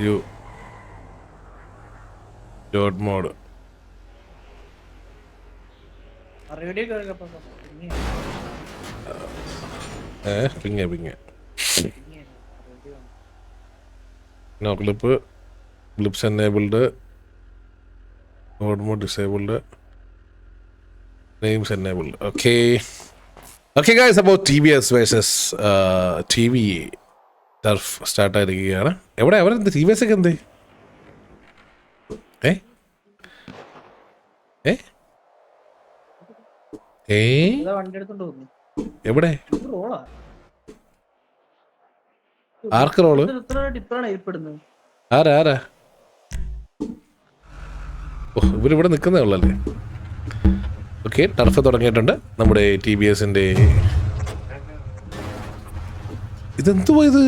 U dot mode പിങ്ങ no clips enabled dot mode disabled names enabled. Okay guys, about TBS versus TV turf start ആയിരിക്കുകയാണ്. എവിടെ T V S ഒക്കെ എന്ത് എവിടെ ആർക്ക് role ആരാ ഇവരിവിടെ നിൽക്കുന്നേ ഉള്ളല്ലേ. ഓക്കെ, ടർഫ് തുടങ്ങിയിട്ടുണ്ട് നമ്മുടെ ടി ബി എസിൻ്റെ. ഇതെന്തുവാ ഇത്?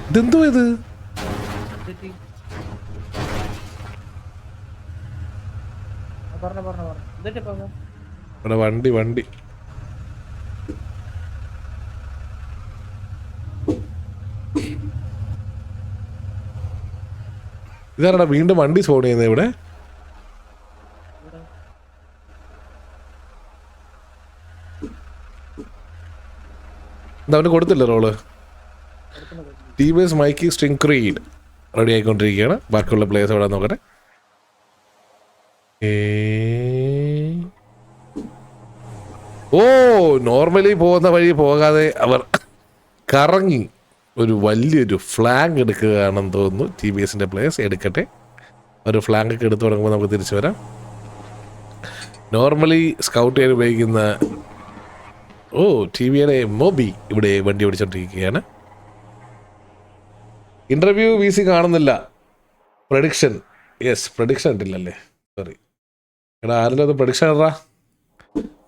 ഇതെന്തുവാ ഇത്? വണ്ടി ഇതാരടാ വീണ്ടും വണ്ടി സ്പോൺ ചെയ്യുന്നത് ഇവിടെ? എന്താ അവന് കൊടുത്തില്ല role? TBS Mikey Stingcreed ready ആയിക്കൊണ്ടിരിക്കുകയാണ്. ബാക്കിയുള്ള പ്ലേയേഴ്സ് എവിടെ നോക്കട്ടെ. ഓ, നോർമലി പോകുന്ന വഴി പോകാതെ അവർ കറങ്ങി ഒരു വലിയൊരു ഫ്ലാങ്ക് എടുക്കുകയാണെന്ന് തോന്നുന്നു. TBS പ്ലേയേഴ്സ് എടുക്കട്ടെ. ഒരു ഫ്ലാങ്ക് ഒക്കെ എടുത്തു തുടങ്ങുമ്പോൾ നമുക്ക് തിരിച്ചു വരാം. നോർമലി സ്കൗട്ട് ചെയ്യാൻ ഉപയോഗിക്കുന്ന TVയുടെ മോബി ഇവിടെ വണ്ടി ഓടിച്ചോണ്ടിരിക്കുകയാണ്. ഇന്റർവ്യൂ VC കാണുന്നില്ല. പ്രഡിക്ഷൻ ഇട്ടില്ലല്ലേ? സോറി എടാ, ആരെങ്കിലും ഒന്ന് പ്രഡിക്ഷൻ ഇടാ.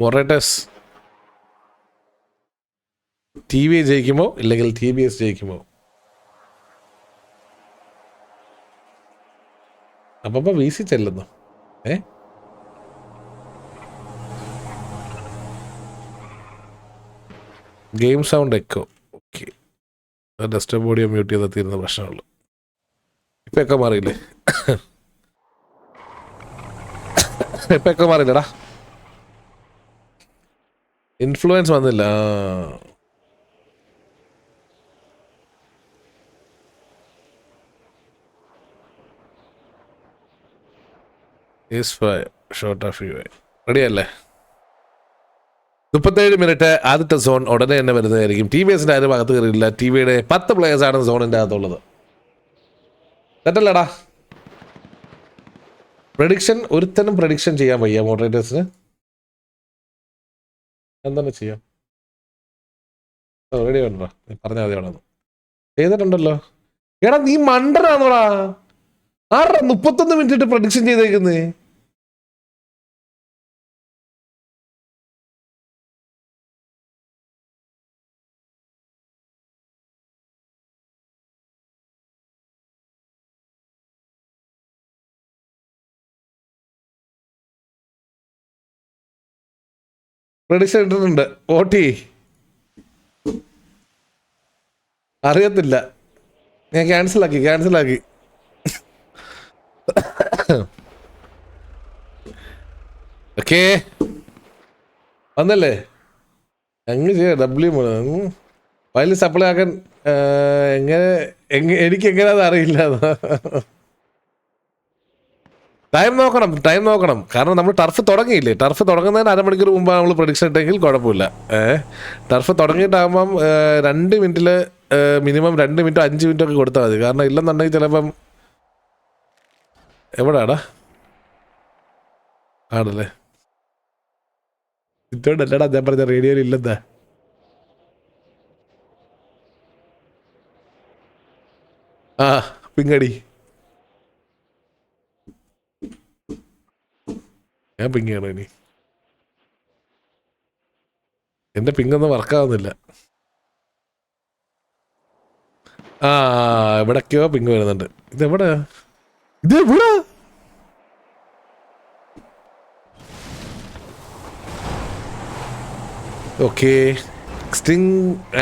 മൊറേറ്റസ് TV ജയിക്കുമോ ഇല്ലെങ്കിൽ TBS ജയിക്കുമോ? അപ്പൊ VC ചെല്ലുന്നു. Game sound echo. Okay, desktop audio mute ചെയ്താൽ തീരുന്ന പ്രശ്നമുള്ളൂ. ഇപ്പം ഒക്കെ മാറിയില്ലേ? ഇപ്പം ഒക്കെ മാറിയില്ലടാ. ഇൻഫ്ലുവൻസ് വന്നില്ല. റെഡിയല്ലേ? 37 മിനിറ്റ് ആദ്യത്തെ സോൺ ഉടനെ തന്നെ വരുന്നതായിരിക്കും. TBSന്റെ ആരും അകത്ത് കയറിയില്ല. TVയുടെ 10 പ്ലേയേഴ്സാണ് സോണിൻ്റെ അകത്തുള്ളത്. തെറ്റല്ലടാ. പ്രഡിക്ഷൻ ഒരുത്തനും പ്രഡിക്ഷൻ ചെയ്യാൻ വയ്യ മോഡറേറ്റേഴ്സിന്. എന്താണ് ചെയ്യാം? റെഡി ഉണ്ടോ? പറഞ്ഞാൽ മതി. അവിടെ ചെയ്തിട്ടുണ്ടല്ലോ. എടാ നീ മണ്ടനാണോടാ? 31 മിനിറ്റ് പ്രഡിക്ഷൻ ചെയ്തേക്കുന്നേ. പ്രഡിക്ഷൻ ഇട്ടിട്ടുണ്ട്. ഓട്ടി അറിയത്തില്ല. ഞാൻ ക്യാൻസലാക്കി. ഓക്കേ, വന്നല്ലേ? അങ്ങ് ചെയ്യാം. ഫയൽ സപ്ലൈ ആക്കാൻ എനിക്ക് എങ്ങനെയാണെന്ന് അറിയില്ല. ടൈം നോക്കണം. കാരണം നമ്മൾ ടർഫ് തുടങ്ങിയില്ലേ? ടർഫ് തുടങ്ങുന്നതിന് അരമണിക്കൂർ മുമ്പാണ് നമ്മൾ പ്രഡിക്ഷൻ ഇട്ടെങ്കിൽ കുഴപ്പമില്ല. ടർഫ് തുടങ്ങിയിട്ടാകുമ്പം 2 മിനിറ്റിൽ മിനിമം 2 മിനിറ്റോ 5 മിനിറ്റോ ഒക്കെ കൊടുത്താൽ മതി. കാരണം ഇല്ലെന്നുണ്ടെങ്കിൽ ചിലപ്പം എവിടാടാ ആണല്ലേ? ഇതോണ്ടല്ലടാ ഞാൻ പറഞ്ഞ റേഡിയോയിൽ ഇല്ലെന്താ. പിങ്ങടി. ഞാൻ പിങ്ങാണോ ഇനി? എൻ്റെ പിങ്ങൊന്നും വർക്കാവുന്നില്ല. എവിടൊക്കെയോ പിങ് വരുന്നുണ്ട്. ഇതെവിടാ? ഓക്കെ, സ്റ്റിങ്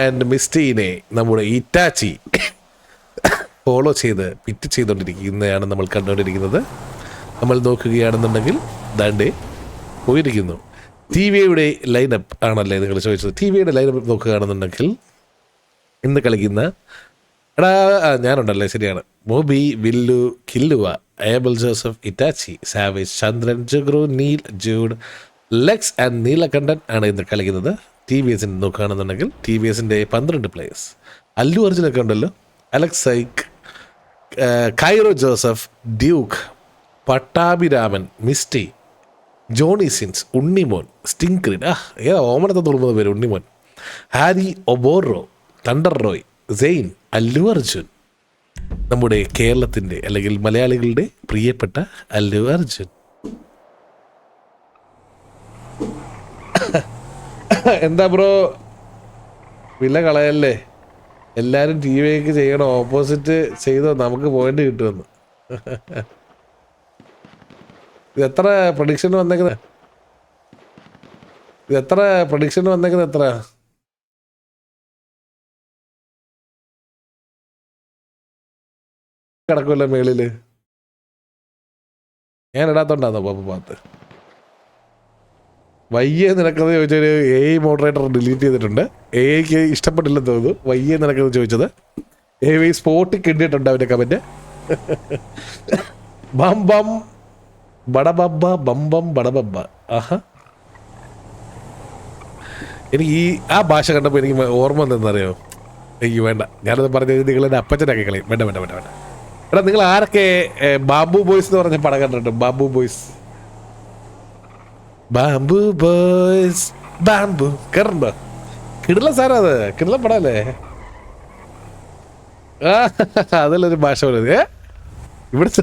ആൻഡ് മിസ്റ്റീനെ നമ്മുടെ ഇറ്റാച്ചി ഫോളോ ചെയ്ത് പിറ്റ് ചെയ്തുകൊണ്ടിരിക്കുന്നതാണ് നമ്മൾ കണ്ടുകൊണ്ടിരിക്കുന്നത്. നമ്മൾ നോക്കുകയാണെന്നുണ്ടെങ്കിൽ ദാണ്ടേ പോയിരിക്കുന്നു. ടി വിയുടെ ലൈനപ്പ് ആണല്ലേ നിങ്ങൾ ചോദിച്ചത്. ടി വിയുടെ ലൈനപ്പ് നോക്കുകയാണെന്നുണ്ടെങ്കിൽ ഇന്ന് കളിക്കുന്ന ഞാനുണ്ടല്ലേ, ശരിയാണ്. മോബി, വില്ലു, Killua, Abel Joseph, Itachi, Savage, Chandran, ജുഗ്രു, Neel, Jude, Lex and Neelakandan ആണ് ഇന്ന് കളിക്കുന്നത്. ടി വി എസിന് നോക്കുകയാണെന്നുണ്ടെങ്കിൽ ടി വി എസിൻ്റെ 12 പ്ലേയേഴ്സ്. അല്ലു അർജുനൊക്കെ ഉണ്ടല്ലോ. Alex Psych, Kairo Joseph, Duke, Pattabhiraman, Misty, Johnny Sins, Unnimon, Stingcreed, ഏതാ ഓമനത്തെ തുറന്നത് പേര്, Unnimon, Harry Oboro, Thunder Roy, Zayn, Allu Arjun, നമ്മുടെ കേരളത്തിൻ്റെ അല്ലെങ്കിൽ മലയാളികളുടെ പ്രിയപ്പെട്ട അല്ലു അർജുൻ. എന്താ ബ്രോ, വില കളയല്ലേ, എല്ലാരും ടി വിക്ക് ചെയ്യണം, ഓപ്പോസിറ്റ് ചെയ്തോ നമുക്ക് പോയിന്റ് കിട്ടുമെന്ന്. ഇത് എത്ര പ്രഡിക്ഷൻ വന്നേക്കുന്നത്? എത്ര കിടക്കുമല്ലോ മേളില്? ഞാൻ ഇടാത്തോണ്ടാന്നോ പാത്ത്? വയ്യേ നിനക്കെന്ന് ചോദിച്ചൊരു AI മോഡറേറ്റർ ഡിലീറ്റ് ചെയ്തിട്ടുണ്ട്. AIക്ക് ഇഷ്ടപ്പെട്ടില്ലെന്ന് തോന്നുന്നു വയ്യേ നിനക്കെന്ന് ചോദിച്ചത്. AI സ്പോട്ടിൽ കിട്ടിയിട്ടുണ്ട് അവൻ്റെ കമന്റ്. ബം ബം ബടബബ്ബ ബം ബം ബടബബ്ബ. ആഹാ, എനിക്ക് ആ ഭാഷ കണ്ടപ്പോൾ എനിക്ക് ഓർമ്മ എന്തെന്നറിയോ? എനിക്ക് വേണ്ട, ഞാനത് പറഞ്ഞത് നിങ്ങളെൻ്റെ അപ്പച്ചനാക്കി കളയും. വേണ്ട. എടാ, നിങ്ങൾ ആരൊക്കെ ബാബു ബോയ്സ് എന്ന് പറഞ്ഞ പടം കണ്ടിട്ടുണ്ട്? ബാബു ബോയ്സ് ബാംബു കേറണ്ടോ? കിടില സാധനം അത്, കിടില പടല്ലേ? അതിലൊരു ഭാഷ പോലെ ഇവിടുത്തെ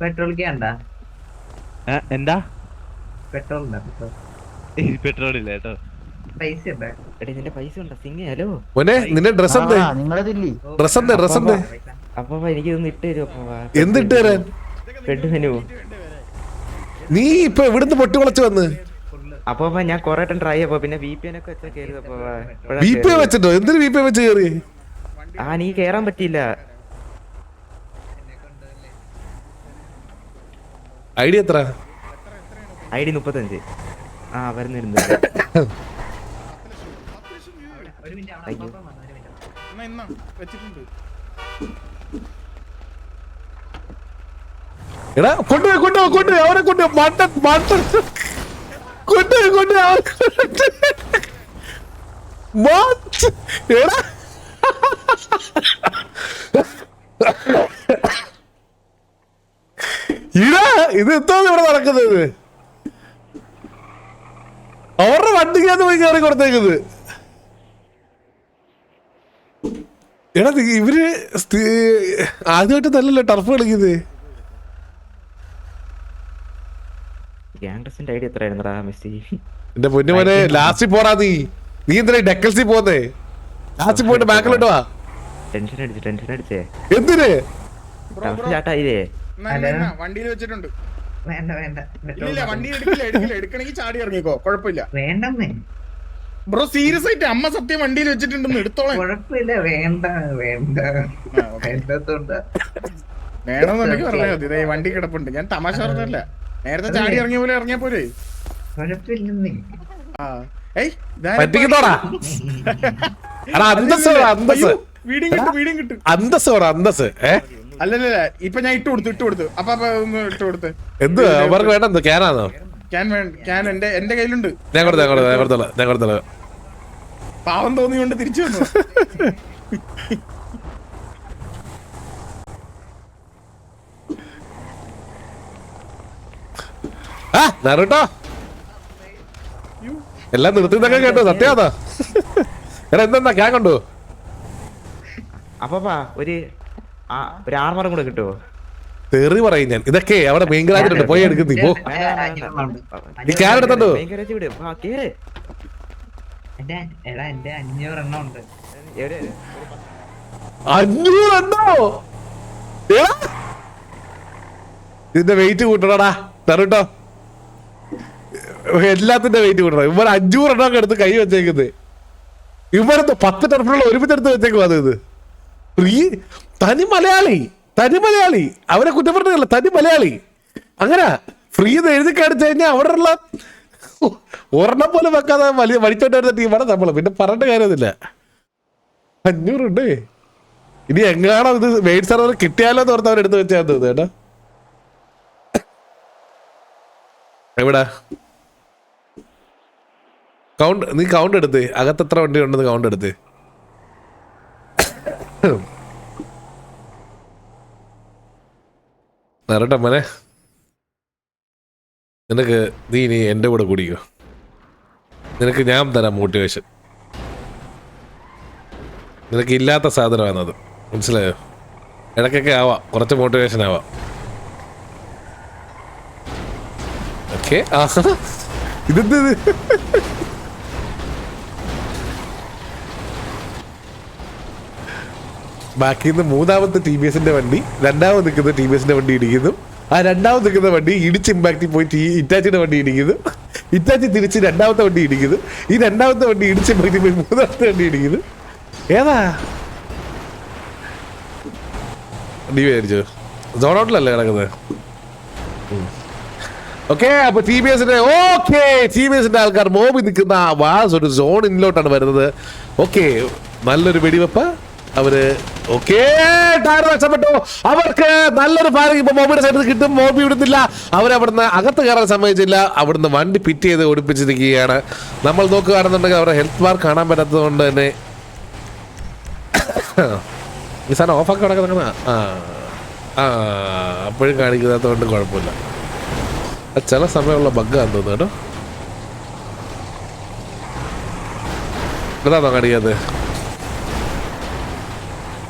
പെട്രോൾ എന്താ പെട്രോൾ ഇല്ല കേട്ടോ. പൈസ നിന്റെ ഡ്രസ് എന്തേ? അപ്പൊ എനിക്കിതൊന്ന് ഇട്ട് തരും. എന്തിട്ട് തരാൻ? നീ ഇപ്പൊ എവിടുന്ന് പൊട്ടിമുളച്ച് വന്ന്? അപ്പൊ ഞാൻ കൊറേ ടൈം ട്രൈ ചെയ്യപ്പോ പിന്നെ VPN ഒക്കെ വെച്ചാ കേറിയത്. VPN വെച്ചിട്ടോ? എന്തിനു VPN വെച്ച് കേറി? നീ കേറാൻ പറ്റിയില്ല. ID എത്ര? ID 35. വരുന്നിരുന്നു. എടാ കൊണ്ടുപോയി അവരെ മട്ടൻ കൊണ്ടുപോയി എടാ ഇത് എന്തോ ഇവിടെ നടക്കുന്നത്? അവരുടെ വണ്ടിക്കകത്ത് പോയി കയറി കൊടുത്തേക്കുന്നത്. എടാ ഇവര് ആദ്യമായിട്ട് നല്ലല്ലോ ടർഫ് കളിക്കുന്നത്. എന്റെ പൊന്നു മോനെ, ലാസ്റ്റിൽ പോടാ. നീ എന്തിനാ ഡെക്കൽസി പോന്നേ? ലാസ്റ്റിൽ പോയിട്ട് ബാക്കിലോട്ട് വാ. ടെൻഷൻ അടിച്ചേ. എന്തിന്? വണ്ടിയിൽ വെച്ചിട്ടുണ്ട്. എടുക്കണമെങ്കിൽ ചാടി ഇറങ്ങിക്കോ, കുഴപ്പമില്ല. വേണ്ടെന്നേ ബ്രോ, സീരിയസ് ആയിട്ട് അമ്മ സത്യം വണ്ടിയിൽ വെച്ചിട്ടുണ്ടെന്ന് എടുത്തോളാം. കുഴപ്പമില്ല, വേണമെന്നുണ്ടെങ്കിൽ പറഞ്ഞാൽ മതി. ഇതേ വണ്ടി കിടപ്പുണ്ട്. ഞാൻ തമാശ പറഞ്ഞല്ല, നേരത്തെ ചാടി ഇറങ്ങിയ പോലെ ഇറങ്ങിയ പോരെ. കുഴപ്പമില്ലെന്നേ. അന്തസ്. അല്ലല്ല, ഇപ്പൊ ഞാൻ ഇട്ട് കൊടുത്തു. അപ്പൊ ഒന്ന് ഇട്ട് കൊടുത്ത്. എന്ത് അവർക്ക് വേണ്ട? ക്യാനാണോ? ക്യാൻ എന്റെ കയ്യിലുണ്ട്. ഞാൻ കൊടുത്തോളാം. പാവം തോന്നിയോണ്ട് തിരിച്ചു വന്നു. നറുട്ടോ എല്ലാം നിർത്തിന്നൊക്കെ കേട്ടോ. സത്യാതാ? എടാ എന്താ ക്യാൻ കണ്ടു? അപ്പാ ഒരു ആർമറും കൂടെ കിട്ടുമോ? തെറി പറയും ഞാൻ. ഇതൊക്കെ അവിടെ മെയിൻ ഗ്രാജിലുണ്ട്, പോയി എടുക്കുന്നീ പോ. നീ ക്യാൻ എടുത്തോ? 500 എണ്ണം ഉണ്ട്. 500 എണ്ണോ? ഇതിന്റെ വെയിറ്റ് കൂട്ടണടാ. തരട്ടോ എല്ലാത്തിന്റെ വെയിറ്റ് കൂട്ടണം. ഇവർ 500 എണ്ണം എടുത്ത് കൈ വെച്ചേക്കുന്നത്. ഇവരത്ത് 10 ടർഫിലുള്ള ഒരുമിച്ചെടുത്ത് വെച്ചേക്കും. അത് ഇത് ഫ്രീ തനി മലയാളി അവരെ കുറ്റപ്പെടുത്തില്ല. തനി മലയാളി അങ്ങനെ ഫ്രീ എന്ന് എഴുതി കാണിച്ചു കഴിഞ്ഞാൽ അവിടെ ഉള്ള ഒരെണ്ണം പോലും വെക്കാതെ വലിച്ചോട്ടെടുത്ത ടീമാണ് നമ്മള്. പിന്നെ പറഞ്ഞിട്ട് കാര്യമൊന്നുമില്ല. 500 ഉണ്ട്. ഇനി എങ്ങാണോ ഇത് വെയിറ്റ് സെർവർ കിട്ടിയാലോ എന്ന് ഓർത്ത് അവരെടുത്ത് വെച്ചാൽ തോന്നുന്നു കേട്ടോ. എവിടാ കൗണ്ട്? നീ കൗണ്ട് എടുത്ത് അകത്ത് എത്ര വണ്ടി ഉണ്ടെന്ന് കൗണ്ട് എടുത്ത്. നേരട്ടെ മോനെ, നിനക്ക് നീ ഇനി എൻ്റെ കൂടെ കുടിക്കോ. നിനക്ക് ഞാൻ തരാം മോട്ടിവേഷൻ. നിനക്ക് ഇല്ലാത്ത സാധനമാണത്, മനസ്സിലായോ? ഇടയ്ക്കൊക്കെ ആവാം, കുറച്ച് മോട്ടിവേഷൻ ആവാം. ഓക്കെ, ഇതെന്ത് ബാക്കിൽ നിന്ന് മൂന്നാമത്തെ TVSന്റെ വണ്ടി രണ്ടാമത് നിൽക്കുന്ന TVSന്റെ വണ്ടി ഇടിക്കുന്നു. ആ രണ്ടാമത് നിൽക്കുന്ന വണ്ടി ഇടിച്ച് ഇമ്പാക്റ്റിൽ പോയി ഇറ്റാച്ചിയുടെ വണ്ടി ഇടിക്കുന്നു. ഇറ്റാച്ചി തിരിച്ച് രണ്ടാമത്തെ വണ്ടി ഇടിക്കുന്നു. ഈ രണ്ടാമത്തെ വണ്ടി ഇടിച്ച് ഇമ്പാക്റ്റിൽ പോയി മൂന്നാമത്തെ വണ്ടി ഇടിക്കുന്നു. ഏതാ നീ വിചാരിച്ചോ? സോൺ ഔട്ടിലല്ലേ കിടക്കുന്നത്? ഓക്കെ, അപ്പൊ TVSന്റെ ആൾക്കാർ മോബി നിൽക്കുന്ന വാസ് ഒരു സോൺ ഇന്നിലോട്ടാണ് വരുന്നത്. ഓക്കെ, നല്ലൊരു വെടിവെപ്പ് അവര്. ഓക്കെ, ടയർ നഷ്ടപ്പെട്ടു. അവർക്ക് നല്ലൊരു ഫയറിംഗ് ഇപ്പൊ മോബിയുടെ സൈഡിൽ കിട്ടും. മോബി വിടുന്നില്ല. അവരവിടുന്ന് അകത്ത് കയറാൻ സമ്മതിച്ചില്ല. അവിടുന്ന് വണ്ടി പിറ്റ് ചെയ്ത് ഓടിപ്പിച്ചിരിക്കുകയാണ്. നമ്മൾ നോക്കുകയാണെന്നുണ്ടെങ്കിൽ അവരുടെ ഹെൽത്ത് ബാർ കാണാൻ പറ്റാത്തത് കൊണ്ട് തന്നെ ഈ സാധനം ഓഫാക്കി കിടക്കുന്ന അപ്പോഴും കാണിക്കാത്തതുകൊണ്ട് കുഴപ്പമില്ല. ചില സമയമുള്ള ബഗ്ഗാന്ന് തോന്നുന്നു കേട്ടോ. ഇതാണോ കാണിക്കാതെ?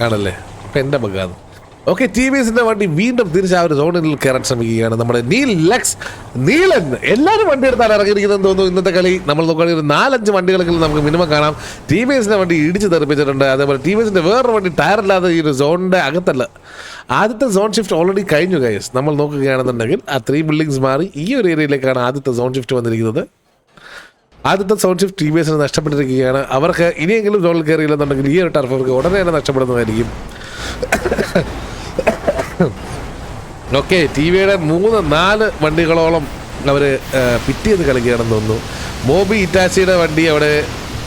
ആണല്ലേ, അപ്പൊ എന്റെ ബഗ്ഗാന്ന്. ഓക്കെ, TVSന്റെ വണ്ടി വീണ്ടും തിരിച്ച് ആ ഒരു സോണിൽ കയറാൻ ശ്രമിക്കുകയാണ്. നമ്മുടെ നീലൻ എല്ലാവരും വണ്ടി എടുത്താണ് ഇറങ്ങിയിരിക്കുന്നതെന്ന് തോന്നുന്നു. ഇന്നത്തെ കളി നമ്മൾ നോക്കുകയാണെങ്കിൽ 4-5 വണ്ടികളെങ്കിലും നമുക്ക് മിനിമം കാണാം. TVSന്റെ വണ്ടി ഇടിച്ച് തെറിപ്പിച്ചിട്ടുണ്ട്. അതേപോലെ TVSന്റെ വേറൊരു വണ്ടി ടയറില്ലാതെ ഈ ഒരു സോണിന്റെ അകത്തല്ല. ആദ്യത്തെ സോൺ ഷിഫ്റ്റ് ഓൾറെഡി കഴിഞ്ഞു ഗൈസ്. നമ്മൾ നോക്കുകയാണെന്നുണ്ടെങ്കിൽ ആ 3 ബിൽഡിങ്സ് മാറി ഈ ഒരു ഏരിയയിലേക്കാണ് ആദ്യത്തെ സോൺ ഷിഫ്റ്റ് വന്നിരിക്കുന്നത്. ആദ്യത്തെ സോൺ ഷിഫ്റ്റ് TVSന് നഷ്ടപ്പെട്ടിരിക്കുകയാണ്. അവർക്ക് ഇനിയെങ്കിലും സോണിൽ കയറിയില്ലെന്നുണ്ടെങ്കിൽ ഈ ഒരു ടർഫ് അവർക്ക് ഉടനെ തന്നെ നഷ്ടപ്പെടുന്നതായിരിക്കും. ഓക്കെ, TVയുടെ 3-4 വണ്ടികളോളം അവർ പിറ്റ് ചെയ്ത് കളിക്കുകയാണെന്ന് തോന്നുന്നു. മോബി ഇറ്റാച്ചിയുടെ വണ്ടി അവിടെ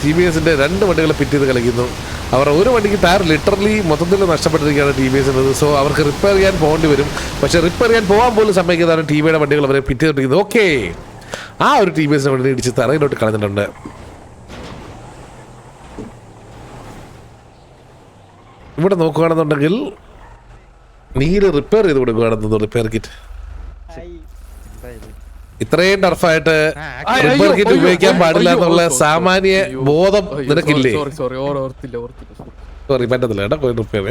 TVSന്റെ 2 വണ്ടികൾ പിറ്റ് ചെയ്ത് കളിക്കുന്നു. അവർ ഒരു വണ്ടിക്ക് ടയർ ലിറ്ററലി മൊത്തത്തിൽ നഷ്ടപ്പെട്ടിരിക്കുകയാണ് TVSന്നത്. സോ അവർക്ക് റിപ്പയർ ചെയ്യാൻ പോകേണ്ടി വരും. പക്ഷെ റിപ്പയർ ചെയ്യാൻ പോകാൻ പോലും സമ്മതിക്കുന്നതാണ് TVയുടെ വണ്ടികൾ അവരെ പിറ്റ് ചെയ്തിരിക്കുന്നത്. ഓക്കെ, ആ ഒരു TVSന്റെ വണ്ടി ഇടിച്ച് തറയിലോട്ട് കളഞ്ഞിട്ടുണ്ട്. ഇവിടെ നോക്കുകയാണെന്നുണ്ടെങ്കിൽ നീര് റിപ്പയർ ചെയ്ത് കൊടുക്കുകയാണെന്ന് റിപ്പയർ കിറ്റ്. ഇത്രയും ടർഫായിട്ട് റിപ്പയർ കിറ്റ് ഉപയോഗിക്കാൻ പാടില്ല എന്നുള്ള സാമാന്യ ബോധം നിനക്കില്ലേ? സോറി, പറ്റത്തില്ല കേട്ടോ. പോയി റിപ്പയർ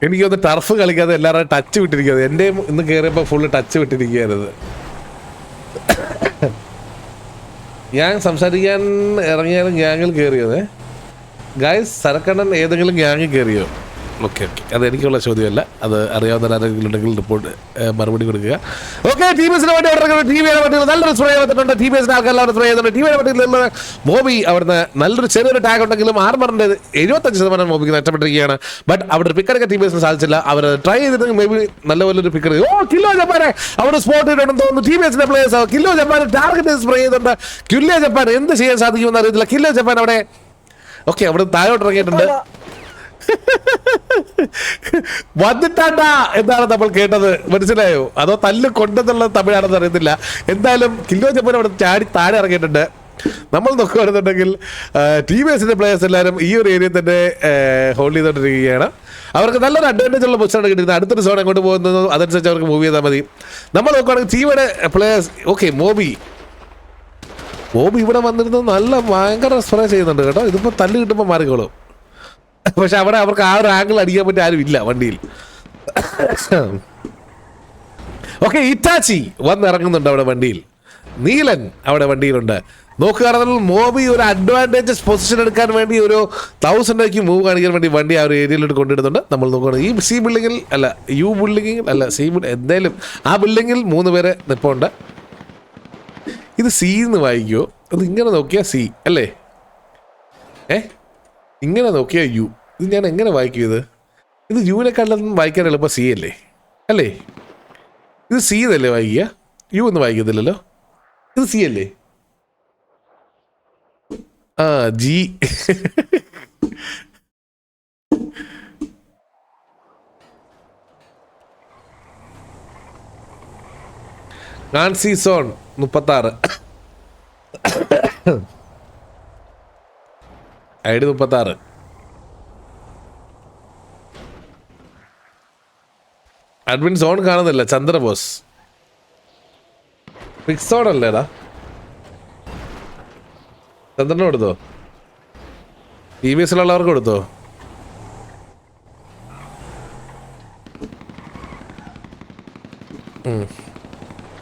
എനിക്കൊന്ന് ടർഫ് കളിക്കാതെ എല്ലാവരും ടച്ച് വിട്ടിരിക്കുന്നത്. എൻ്റെ ഇന്ന് കയറിയപ്പോൾ ഫുള്ള് ടച്ച് വിട്ടിരിക്കുകയായിരുന്നു. ഞാൻ സംസാരിക്കാൻ ഇറങ്ങിയാലും ഗ്യാങ്ങിൽ കയറിയത് ഗായ്സ്. സരക്കണ്ണൻ ഏതെങ്കിലും ഗ്യാങ്ങിൽ കയറിയോ? ഓക്കെ, അതെനിക്കുള്ള ചോദ്യമല്ല. അത് അറിയാവുന്ന ആരെങ്കിലും ഉണ്ടെങ്കിൽ റിപ്പോർട്ട് മറുപടി കൊടുക്കുക. ഓക്കെ, TVSന്റെ വണ്ടി നല്ലൊരു സ്പ്രേ ചെയ്തിട്ടുണ്ട്. TVSന്റെ ആൾക്കാർ എല്ലാവരും സ്പ്രേ ചെയ്തിട്ടുണ്ട്. TVയുടെ വണ്ടിയിൽ മോബി അവിടുന്ന് നല്ലൊരു ചെറിയൊരു ടാഗ് ഉണ്ടെങ്കിലും ആർമറിന്റെ 75% മോബിക്ക് നഷ്ടപ്പെട്ടിരിക്കുകയാണ്. ബട്ട് അവിടെ ഒരു പിക്കറൊക്കെ TVSന് സാധിച്ചില്ല. അവർ ട്രൈ ചെയ്തിട്ടുണ്ടെങ്കിൽ മേ ബി നല്ലപോലെ പിക്കർ. കില്ലോ ജപ്പാനെ അവിടെ സ്പോട്ട് ചെയ്തിട്ടുണ്ടെന്ന് തോന്നുന്നു. TVSന്റെ players Killo Japan target spray ചെയ്തിട്ടുണ്ട്. കില്ലോ ജപ്പാൻ എന്ത് ചെയ്യാൻ സാധിക്കുമെന്ന് അറിയത്തില്ല. കില്ലോ ജപ്പാൻ അവിടെ ഓക്കെ അവിടെ താഴോട്ട് ഇറങ്ങിയിട്ടുണ്ട്. വന്നിട്ടാണ്ടാ എന്നാണ് നമ്മൾ കേട്ടത്. മനസ്സിലായോ? അതോ തല്ല് കൊണ്ടെന്നുള്ള തമിഴാണെന്ന് അറിയത്തില്ല. എന്തായാലും കില്ലോ ജപ്പാൻ അവിടെ ചാടി താഴെ ഇറങ്ങിയിട്ടുണ്ട്. നമ്മൾ നോക്കുകയാണെന്നുണ്ടെങ്കിൽ TVSന്റെ പ്ലേയേഴ്സ് എല്ലാവരും ഈ ഒരു ഏരിയ തന്നെ ഹോൾഡ് ചെയ്തുകൊണ്ടിരിക്കുകയാണ്. അവർക്ക് നല്ലൊരു അഡ്വാൻറ്റേജ് ഉള്ള പൊസിഷനാണ് കിട്ടുന്നത്. അടുത്തൊരു സോൺ എങ്ങോട്ട് പോകുന്നത് അതനുസരിച്ച് അവർക്ക് മൂവ് ചെയ്താൽ മതി. നമ്മൾ നോക്കുകയാണെങ്കിൽ TVയുടെ പ്ലേയേഴ്സ് ഓക്കെ മോബി ഇവിടെ വന്നിരുന്നത് നല്ല ഭയങ്കര സ്പ്രേ ചെയ്യുന്നുണ്ട് കേട്ടോ. ഇതിപ്പോൾ തല്ല് കിട്ടുമ്പോൾ മാറിക്കോളും. പക്ഷെ അവിടെ അവർക്ക് ആ ഒരു ആംഗിൾ അടിക്കാൻ പറ്റിയ ആരും ഇല്ല വണ്ടിയിൽ. ഓക്കെ, ഇറ്റാച്ചി വന്നിറങ്ങുന്നുണ്ട് അവിടെ വണ്ടിയിൽ. നീലൻ അവിടെ വണ്ടിയിലുണ്ട്. നോക്കുകയാണെങ്കിൽ മോബി ഒരു അഡ്വാൻറ്റേജസ് പൊസിഷൻ എടുക്കാൻ വേണ്ടി ഒരു 1000 മൂവ് കാണിക്കാൻ വേണ്ടി വണ്ടി ആ ഒരു ഏരിയയിലോട്ട് കൊണ്ടിടുന്നുണ്ട്. നമ്മൾ നോക്കുകയാണെങ്കിൽ ഈ സി ബിൽഡിങ്ങിൽ അല്ല യു ബിൽഡിങ്ങിൽ അല്ല സി എന്തായാലും ആ ബിൽഡിങ്ങിൽ 3 പേര് നിൽപ്പുണ്ട്. ഇത് സി എന്ന് വായിക്കുമോ? അത് ഇങ്ങനെ നോക്കിയാൽ സി അല്ലേ? ഇങ്ങനെ നോക്കിയാൽ യു. ഇത് ഞാൻ എങ്ങനെ വായിക്കും? ഇത് യുവിനെക്കാളും വായിക്കാൻ എളുപ്പം സി അല്ലേ? അല്ലേ? ഇത് സി എന്നല്ലേ വായിക്കുക? യു എന്ന് വായിക്കത്തില്ലല്ലോ. ഇത് സി അല്ലേ? ആ G. Nancy zone 36 ID 36. Admin zone കാണുന്നില്ല. ചന്ദ്രബോസ് ഫിക്സ് സോൺ അല്ലേടാ? ചന്ദ്രന് കൊടുത്തോ? TVS കൊടുത്തോ?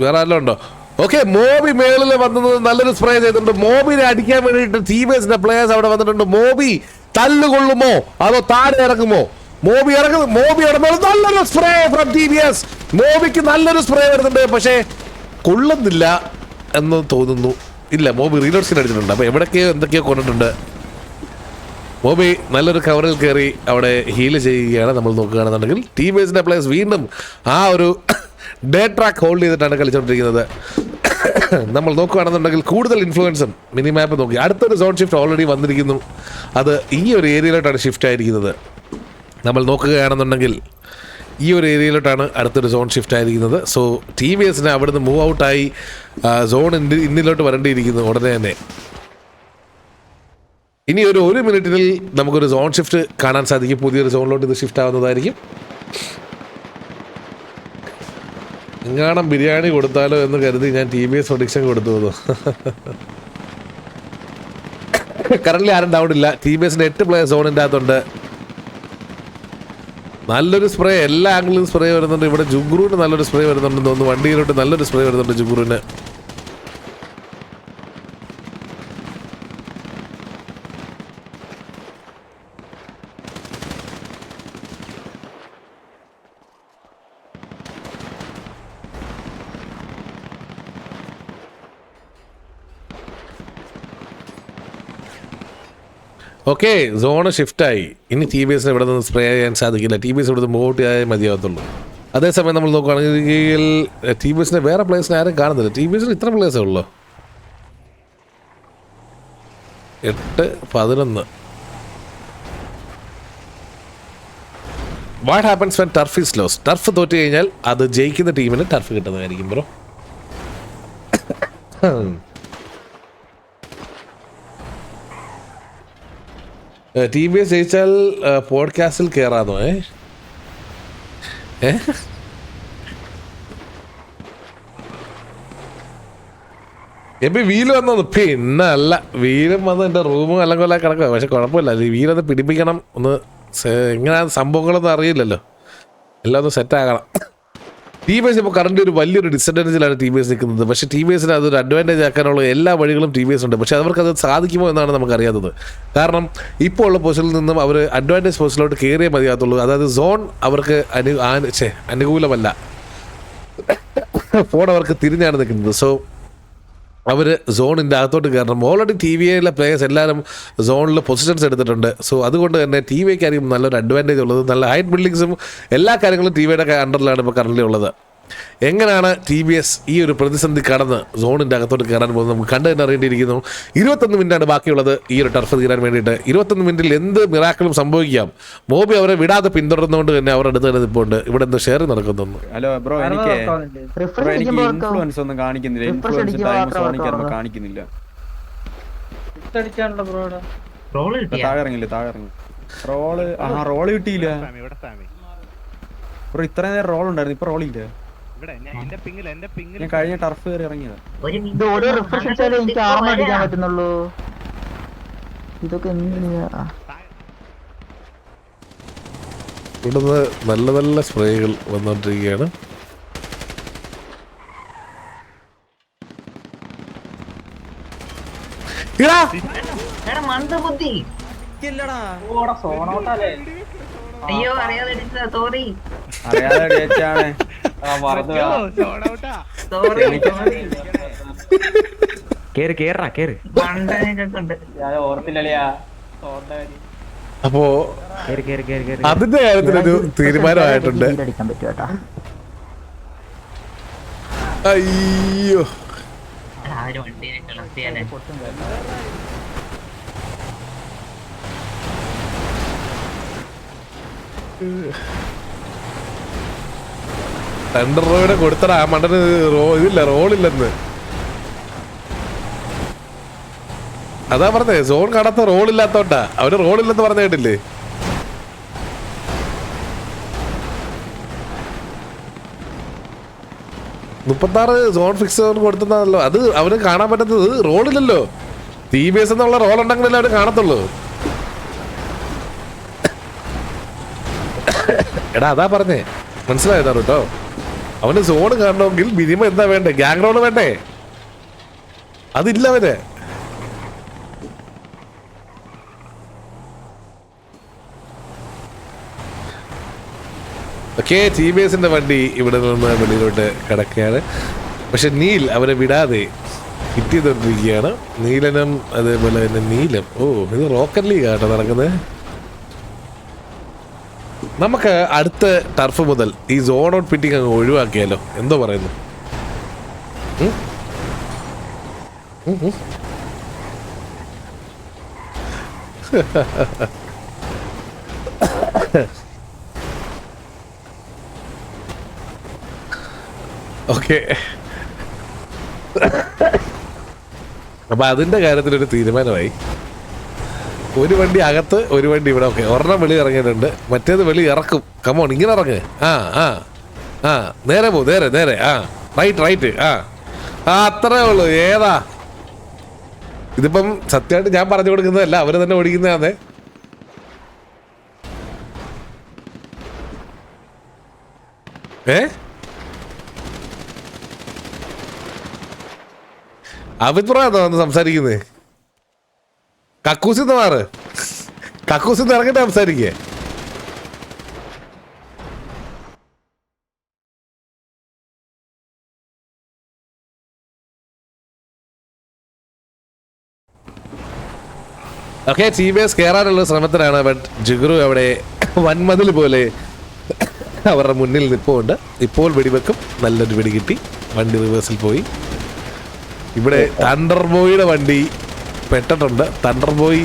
വേറെ ആരെല്ലാം ഉണ്ടോ? ഓക്കെ, മോബി മേളിൽ വന്നത് നല്ലൊരു സ്പ്രേ ചെയ്തിട്ടുണ്ട്. മോബിനെ അടിക്കാൻ വേണ്ടിയിട്ട് TVSന്റെ പ്ലേയേഴ്സ് അവിടെ വന്നിട്ടുണ്ട്. മോബി തല്ലുകൊള്ളുമോ അതോ താഴെ ഇറങ്ങുമോ? മോബി ഇറങ്ങുമ്പോൾ നല്ലൊരു സ്പ്രേ ഫ്രം TVS. മോബിക്ക് നല്ലൊരു സ്പ്രേ വരുന്നുണ്ട്, പക്ഷേ കൊള്ളുന്നില്ല എന്ന് തോന്നുന്നു. ഇല്ല, മോബി റീലോഡ് സ്കിൻ അടിച്ചിട്ടുണ്ട്. അപ്പോൾ എവിടേക്കോ എന്തൊക്കെയോ കൊണ്ടിട്ടുണ്ട്. മോബി നല്ലൊരു കവറിൽ കയറി അവിടെ ഹീൽ ചെയ്യുകയാണ്. നമ്മൾ നോക്കുകയാണെന്നുണ്ടെങ്കിൽ TVSന്റെ പ്ലേയേഴ്സ് വീണ്ടും ആ ഒരു ഡേ ട്രാക്ക് ഹോൾഡ് ചെയ്തിട്ടാണ് കളിച്ചുകൊണ്ടിരിക്കുന്നത്. നമ്മൾ നോക്കുകയാണെന്നുണ്ടെങ്കിൽ കൂടുതൽ ഇൻഫ്ലുവൻസും മിനിമാപ്പ് നോക്കി അടുത്തൊരു സോൺ ഷിഫ്റ്റ് ഓൾറെഡി വന്നിരിക്കുന്നു. അത് ഈ ഒരു ഏരിയയിലോട്ടാണ് ഷിഫ്റ്റ് ആയിരിക്കുന്നത്. നമ്മൾ നോക്കുകയാണെന്നുണ്ടെങ്കിൽ ഈ ഒരു ഏരിയയിലോട്ടാണ് അടുത്തൊരു സോൺ ഷിഫ്റ്റ് ആയിരിക്കുന്നത്. സോ TVSന് അവിടുന്ന് മൂവ് ഔട്ടായി സോൺ ഇന്നിലോട്ട് വരേണ്ടിയിരിക്കുന്നു ഉടനെ തന്നെ. ഇനി ഒരു 1 മിനിറ്റിൽ നമുക്കൊരു സോൺ ഷിഫ്റ്റ് കാണാൻ സാധിക്കും. പുതിയൊരു സോണിലോട്ട് ഇത് ഷിഫ്റ്റ് ആവുന്നതായിരിക്കും. എങ്ങാണം ബിരിയാണി കൊടുത്താലോ എന്ന് കരുതി ഞാൻ TVS പ്രൊഡിക്ഷൻ കൊടുത്തു. കറന്റ് ആരും ഡൗൺ ഇല്ല. TVSന്റെ 8 പ്ലേയേഴ്സ് സോണിൻ്റെ അകത്തുണ്ട്. നല്ലൊരു സ്പ്രേ എല്ലാ ആംഗിളിലും സ്പ്രേ വരുന്നുണ്ട്. ഇവിടെ ജുഗ്രുവിന് നല്ലൊരു സ്പ്രേ വരുന്നുണ്ടെന്ന് തോന്നുന്നു. വണ്ടിയിലോട്ട് നല്ലൊരു സ്പ്രേ വരുന്നുണ്ട് ജുഗ്രുവിന്. Okay, zone ഷിഫ്റ്റായി. ഇനി TVSന് ഇവിടെ നിന്ന് സ്പ്രേ ചെയ്യാൻ സാധിക്കില്ല. TVS ഇവിടെ നിന്ന് മൂവ് ചെയ്യാൻ മതിയാകത്തുള്ളൂ. അതേസമയം നമ്മൾ നോക്കുകയാണെങ്കിൽ TVSന്റെ വേറെ പ്ലേയേഴ്സിനെ ആരും കാണുന്നില്ല. TVSന് ഇത്ര പ്ലേയേഴ്സേ ഉള്ളൂ. 8, 11. What happens when turf is lose? Turf തോറ്റ് കഴിഞ്ഞാൽ അത് ജയിക്കുന്ന ടീമിന് ടർഫ് കിട്ടുന്നതായിരിക്കും ബ്രോ. TVS ജയിച്ചാൽ പോഡ്കാസ്റ്റിൽ കയറാന്നോ? വീല് വന്നത് പിന്നെ അല്ല. വീലും വന്ന് എൻ്റെ റൂമും എല്ലാം കൊല്ലം കിടക്കുക. പക്ഷെ കുഴപ്പമില്ല, വീലൊന്ന് പിടിപ്പിക്കണം. ഒന്ന് എങ്ങനെയാണ് സംഭവങ്ങളൊന്നും അറിയില്ലല്ലോ. എല്ലാം ഒന്ന് സെറ്റാകണം. TVS ഇപ്പോൾ കറണ്ട് ഒരു വലിയൊരു ഡിസഡ്വാൻറ്റേജിലാണ് TVS നിൽക്കുന്നത്. പക്ഷേ TVSന് അതൊരു അഡ്വാൻറ്റേജ് ആക്കാനുള്ള എല്ലാ വഴികളും TVS ഉണ്ട്. പക്ഷേ അവർക്കത് സാധിക്കുമോ എന്നാണ് നമുക്കറിയാത്തത്. കാരണം ഇപ്പോൾ ഉള്ള പൊസിഷനിൽ നിന്നും അവർ അഡ്വാൻറ്റേജ് പൊസിഷനിലോട്ട് കയറിയേ മതിയാകത്തുള്ളൂ. അതായത് സോൺ അവർക്ക് അനുകൂലമല്ല. ഫോൺ അവർക്ക് തിരിഞ്ഞാണ് നിൽക്കുന്നത്. സോ അവർ സോണിൻ്റെ അകത്തോട്ട് കയറണം. ഓൾറെഡി TVSയിലെ പ്ലേയേഴ്സ് എല്ലാവരും സോണിൽ പൊസിഷൻസ് എടുത്തിട്ടുണ്ട്. സോ അതുകൊണ്ട് തന്നെ TVSക്കായിരിക്കും നല്ലൊരു അഡ്വാൻറ്റേജ് ഉള്ളത്. നല്ല ഹൈറ്റ് ബിൽഡിങ്സും എല്ലാ കാര്യങ്ങളും TVSയുടെ അണ്ടറിലാണ് ഇപ്പോൾ കറന്റ് ഉള്ളത്. എങ്ങനെയാണ് TVS ഈ ഒരു പ്രതിസന്ധി കടന്ന് സോണിൻ്റെ അകത്തോട്ട് കയറാൻ പോകുന്നത് നമുക്ക് കണ്ടു തന്നെ അറിയേണ്ടിയിരിക്കുന്നു. 21 മിനിറ്റാണ് ബാക്കിയുള്ളത് ഈ ഒരു ടർഫ് തീരാൻ വേണ്ടിയിട്ട്. 21 മിനിറ്റിൽ എന്ത് മിറാക്കിളും സംഭവിക്കാം. മോബി അവരെ വിടാതെ പിന്തുടർന്നുകൊണ്ട് തന്നെ അവരുടെ അടുത്ത് തന്നെ ഇപ്പോൾ ഇവിടെ എന്തോ ഷെയർ നടക്കുന്നു. ഹലോ ബ്രോ, എനിക്ക് ഇൻഫ്ലുവൻസ് ഒന്നും കാണിക്കുന്നില്ല. ഇൻഫ്ലുവൻസ് ടൈം സോണിക്ക് കാണിക്കുന്നില്ല. താഴെ ഇറങ്ങില്ല. റോള് കിട്ടിയില്ല ബ്രോ. ഇത്ര നേരം റോൾ ഉണ്ടായിരുന്നു, ഇപ്പൊ റോളില്ല. ഞാൻ കഴിഞ്ഞ ടർഫ് കയറി ഇറങ്ങിയത്. ഇവിടുന്ന് നല്ല നല്ല സ്പ്രേകൾ വന്നുകൊണ്ടിരിക്കുകയാണ്. ഇടാ മന്ദബുദ്ധി. അയ്യോ അറിയാതെ അടിച്ചതാ, സോറി അറിയാതെ അടിച്ചാണ് സോറി സോറി. കേറ് കേറാ കേറ് മണ്ടനൊക്കെ ഉണ്ട്. അപ്പോ കേറ് കേറ് കേറ് കേറ് അതിന്റെ കാര്യത്തിലൊരു തീരുമാനമായിട്ടുണ്ട്. അടിക്കാൻ പറ്റും കേട്ടാ. അയ്യോ ആ ഒരു വണ്ടീനെ കളർത്തിയാലേ. രൂപയുടെ കൊടുത്തടാ ആ മണ്ടന് ഇതില്ല, റോളില്ലെന്ന്. അതാ പറഞ്ഞേ, സോൺ കാണാത്ത റോളില്ലാത്തോണ്ടാ. അവന് റോളില്ലെന്ന് പറഞ്ഞ കേട്ടില്ലേ? മുപ്പത്താറ് സോൺ ഫിക്സ് കൊടുത്തല്ലോ. അത് അവന് കാണാൻ പറ്റുന്നത് റോളില്ലല്ലോ. TBS എന്നുള്ള റോൾ ഉണ്ടെങ്കിലല്ലേ അവന് കാണത്തുള്ളൂ. എടാ അതാ പറഞ്ഞേ, മനസ്സിലായതാ കേട്ടോ. അവന് സോണ് കാണണമെങ്കിൽ മിനിമം എന്താ വേണ്ടേ? ഗ്യാങ് റോള് വേണ്ടേ? അതില്ല അവന്. ഓക്കെ, TBSന്റെ വണ്ടി ഇവിടെ നിന്ന് വെളിയിലോട്ട് കിടക്കുകയാണ്. പക്ഷെ നീൽ അവരെ വിടാതെ ഹിറ്റ് ചെയ്തോണ്ടിരിക്കുകയാണ്. നീലനും അതേപോലെ തന്നെ നീലം. ഓ, ഇത് റോക്കറ്റ് ലീഗ് ആട്ടോ നടക്കുന്നത്. നമുക്ക് അടുത്ത ടർഫ് മുതൽ ഈ സോൺ ഔട്ട് പിറ്റിംഗ് അങ്ങ് ഒഴിവാക്കിയാലോ? എന്തോ പറയുന്നു? ഓക്കെ, അപ്പൊ അതിന്റെ കാര്യത്തിലൊരു തീരുമാനമായി. ഒരു വണ്ടി അകത്ത്, ഒരു വണ്ടി ഇവിടെ. ഓക്കെ, ഒരെണ്ണം വെളി ഇറങ്ങിയിട്ടുണ്ട്, മറ്റേത് വെളി ഇറക്കും. കമോൺ, ഇങ്ങനെ ഇറങ്ങ്. ആ ആ ആ നേരെ പോ, നേരെ നേരെ. ആ റൈറ്റ് റൈറ്റ്. ആ ആ അത്രേ ഉള്ളൂ. ഏതാ ഇതിപ്പം? സത്യമായിട്ട് ഞാൻ പറഞ്ഞു കൊടുക്കുന്നതല്ല, അവര് തന്നെ ഓടിക്കുന്നതാണേ. അഭിപ്രായം വന്ന് സംസാരിക്കുന്നേ. കക്കൂസിന്ന് മാറ്, കക്കൂസിന്ന് ഇറങ്ങിട്ട് സംസാരിക്കേ. ഓക്കെ, TBS കയറാനുള്ള ശ്രമത്തിലാണ്. ബട്ട് ജിഗ്രു അവിടെ വൻമതിൽ പോലെ അവരുടെ മുന്നിൽ നിൽപ്പുണ്ട്. ഇപ്പോൾ വെടിവെക്കും. നല്ലൊരു വെടി കിട്ടി. വണ്ടി റിവേഴ്സിൽ പോയി. ഇവിടെ തണ്ടർ ബോയിയുടെ വണ്ടി പെട്ടിട്ടുണ്ട്. തണ്ടർ ബോയ്